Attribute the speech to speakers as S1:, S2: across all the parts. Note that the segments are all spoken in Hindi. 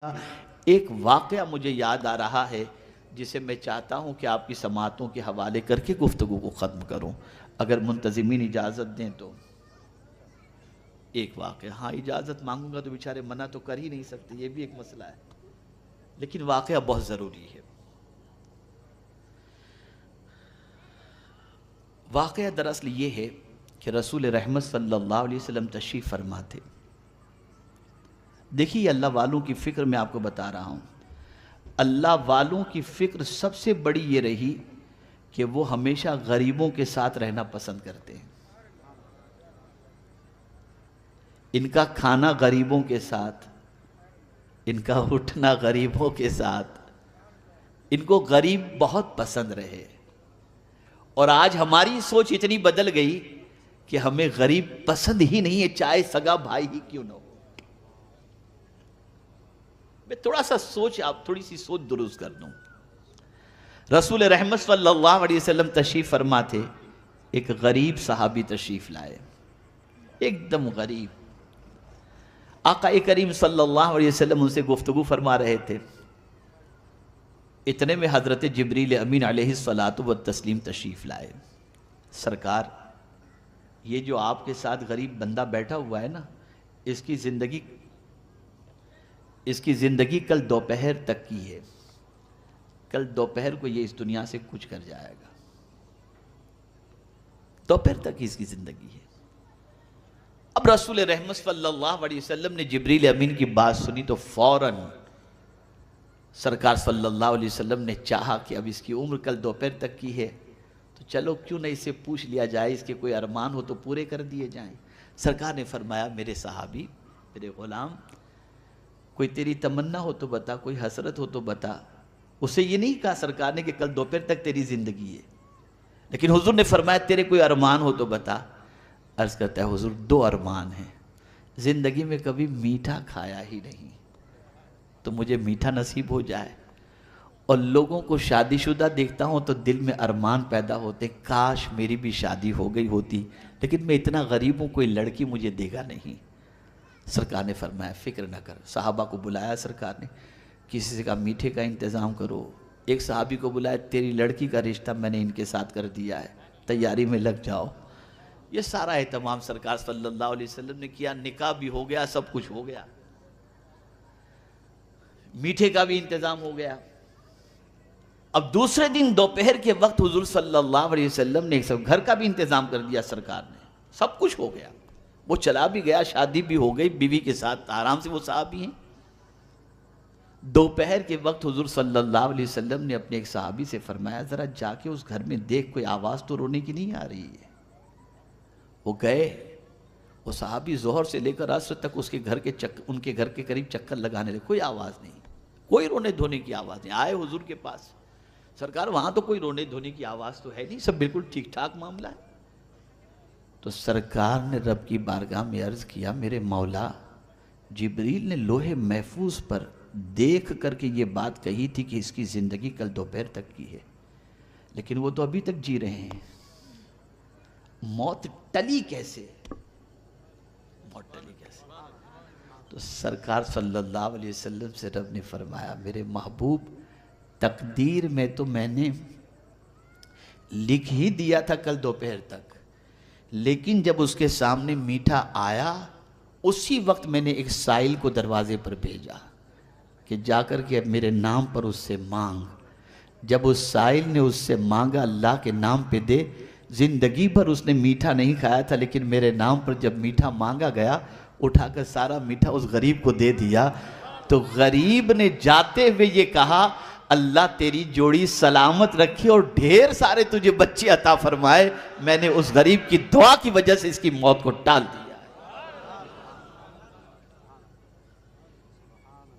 S1: एक वाक़या मुझे याद आ रहा है जिसे मैं चाहता हूँ कि आपकी समातों के हवाले करके गुफ्तगू को ख़त्म करूँ, अगर मुंतज़िमीन इजाज़त दें तो। एक वाक़या, हाँ इजाज़त मांगूंगा तो बेचारे मना तो कर ही नहीं सकते, ये भी एक मसला है, लेकिन वाक़या बहुत ज़रूरी है। वाक़या दरअसल ये है कि रसूल रहमत सल्लल्लाहु अलैहि वसल्लम तशरीफ़ फरमा थे। देखिए अल्लाह वालों की फ़िक्र मैं आपको बता रहा हूँ। अल्लाह वालों की फ़िक्र सबसे बड़ी ये रही कि वो हमेशा गरीबों के साथ रहना पसंद करते हैं। इनका खाना गरीबों के साथ, इनका उठना गरीबों के साथ, इनको गरीब बहुत पसंद रहे। और आज हमारी सोच इतनी बदल गई कि हमें गरीब पसंद ही नहीं है, चाहे सगा भाई ही क्यों ना हो। मैं थोड़ा सा आप थोड़ी सी सोच दुरुस्त कर दूं। रसूल रहमत सल्लल्लाहु अलैहि वसल्लम तशरीफ फरमा थे, एक गरीब सहाबी तशरीफ लाए, एकदम गरीब। आका करीम सल्लल्लाहु अलैहि वसल्लम उनसे गुफ्तगू फरमा रहे थे। इतने में हज़रत जिब्रील अमीन अलैहिस्सलातु व तस्लीम तशरीफ लाए। सरकार, ये जो आपके साथ गरीब बंदा बैठा हुआ है ना, इसकी ज़िंदगी कल दोपहर तक की है। कल दोपहर को ये इस दुनिया से कुछ कर जाएगा, दोपहर तक ही इसकी ज़िंदगी है। अब रसूल रहमत सल्लल्लाहु अलैहि वसल्लम ने जिब्रील अमीन की बात सुनी तो फौरन सरकार सल्लल्लाहु अलैहि वसल्लम ने चाहा कि अब इसकी उम्र कल दोपहर तक की है, तो चलो क्यों नहीं इससे पूछ लिया जाए, इसके कोई अरमान हो तो पूरे कर दिए जाएं। सरकार ने फरमाया, मेरे सहाबी, मेरे ग़ुलाम, कोई तेरी तमन्ना हो तो बता, कोई हसरत हो तो बता। उसे ये नहीं कहा सरकार ने कि कल दोपहर तक तेरी ज़िंदगी है, लेकिन हुजूर ने फरमाया तेरे कोई अरमान हो तो बता। अर्ज़ करता है, हुजूर दो अरमान हैं, ज़िंदगी में कभी मीठा खाया ही नहीं, तो मुझे मीठा नसीब हो जाए। और लोगों को शादीशुदा देखता हूँ तो दिल में अरमान पैदा होते, काश मेरी भी शादी हो गई होती, लेकिन मैं इतना गरीब हूँ, कोई लड़की मुझे देगा नहीं। सरकार ने फरमाया, फ़िक्र न कर। सहाबा को बुलाया सरकार ने, किसी से कहा मीठे का इंतज़ाम करो। एक सहाबी को बुलाया, तेरी लड़की का रिश्ता मैंने इनके साथ कर दिया है, तैयारी में लग जाओ। ये सारा एहतमाम सरकार सल्लल्लाहु अलैहि वसल्लम ने किया, निकाह भी हो गया, सब कुछ हो गया, मीठे का भी इंतज़ाम हो गया। अब दूसरे दिन दोपहर के वक्त हुजूर सल्लल्लाहु अलैहि वसल्लम ने सब घर का भी इंतज़ाम कर दिया सरकार ने, सब कुछ हो गया, वो चला भी गया, शादी भी हो गई, बीवी के साथ आराम से वो सहाबी हैं। दोपहर के वक्त हुजूर सल्लल्लाहु अलैहि वसल्लम ने अपने एक सहाबी से फरमाया, ज़रा जाके उस घर में देख, कोई आवाज़ तो रोने की नहीं आ रही है। वो गए, वो सहाबी ज़ोहर से लेकर असर तक उनके घर के करीब चक्कर लगाने लगे, कोई आवाज़ नहीं, कोई रोने धोने की आवाज़ नहीं। आए हुजूर के पास, सरकार वहाँ तो कोई रोने धोने की आवाज़ तो है नहीं, सब बिल्कुल ठीक ठाक मामला है। तो सरकार ने रब की बारगाह में अर्ज़ किया, मेरे मौला, जिब्रील ने लोहे महफूज पर देख करके ये बात कही थी कि इसकी ज़िंदगी कल दोपहर तक की है, लेकिन वो तो अभी तक जी रहे हैं, मौत टली कैसे, मौत टली कैसे? तो सरकार सल्लल्लाहु अलैहि वसल्लम से रब ने फरमाया, मेरे महबूब, तकदीर में तो मैंने लिख ही दिया था कल दोपहर तक, लेकिन जब उसके सामने मीठा आया, उसी वक्त मैंने एक साइल को दरवाजे पर भेजा कि जाकर के अब मेरे नाम पर उससे मांग। जब उस साइल ने उससे मांगा, अल्लाह के नाम पे दे, ज़िंदगी भर उसने मीठा नहीं खाया था, लेकिन मेरे नाम पर जब मीठा मांगा गया, उठाकर सारा मीठा उस गरीब को दे दिया। तो गरीब ने जाते हुए ये कहा, अल्लाह तेरी जोड़ी सलामत रखे और ढेर सारे तुझे बच्चे अता फरमाए, मैंने उस गरीब की दुआ की वजह से इसकी मौत को टाल दिया।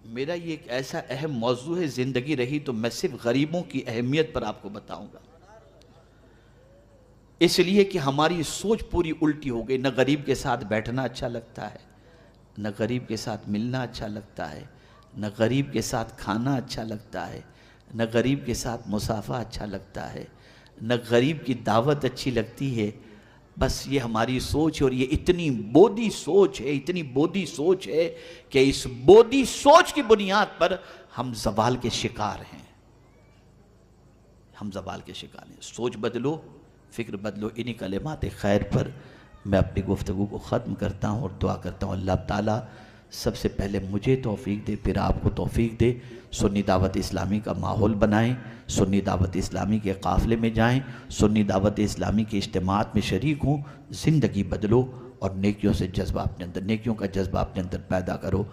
S1: मेरा ये एक ऐसा अहम मौजू है, ज़िंदगी रही तो मैं सिर्फ गरीबों की अहमियत पर आपको बताऊंगा, इसलिए कि हमारी सोच पूरी उल्टी हो गई। न गरीब के साथ बैठना अच्छा लगता है, न गरीब के साथ मिलना अच्छा लगता है, न गरीब के साथ खाना अच्छा लगता है, न गरीब के साथ मुसाफा अच्छा लगता है, न गरीब की दावत अच्छी लगती है। बस ये हमारी सोच है, और ये इतनी बोदी सोच है, इतनी बोदी सोच है कि इस बोदी सोच की बुनियाद पर हम जवाल के शिकार हैं। हम जवाल के शिकार हैं। सोच बदलो, फिक्र बदलो। इन्हीं कलिमात खैर पर मैं अपनी गुफ्तगू को ख़त्म करता हूँ और दुआ करता हूँ अल्लाह ताला सबसे पहले मुझे तौफीक दे, फिर आपको तौफीक दे। सुन्नी दावत इस्लामी का माहौल बनाएं, सुन्नी दावत इस्लामी के काफ़िले में जाएं, सुन्नी दावत इस्लामी के इज्तिमात में शरीक हों। ज़िंदगी बदलो और नेकियों से जज्बा अपने अंदर, नेकियों का जज्बा अपने अंदर पैदा करो।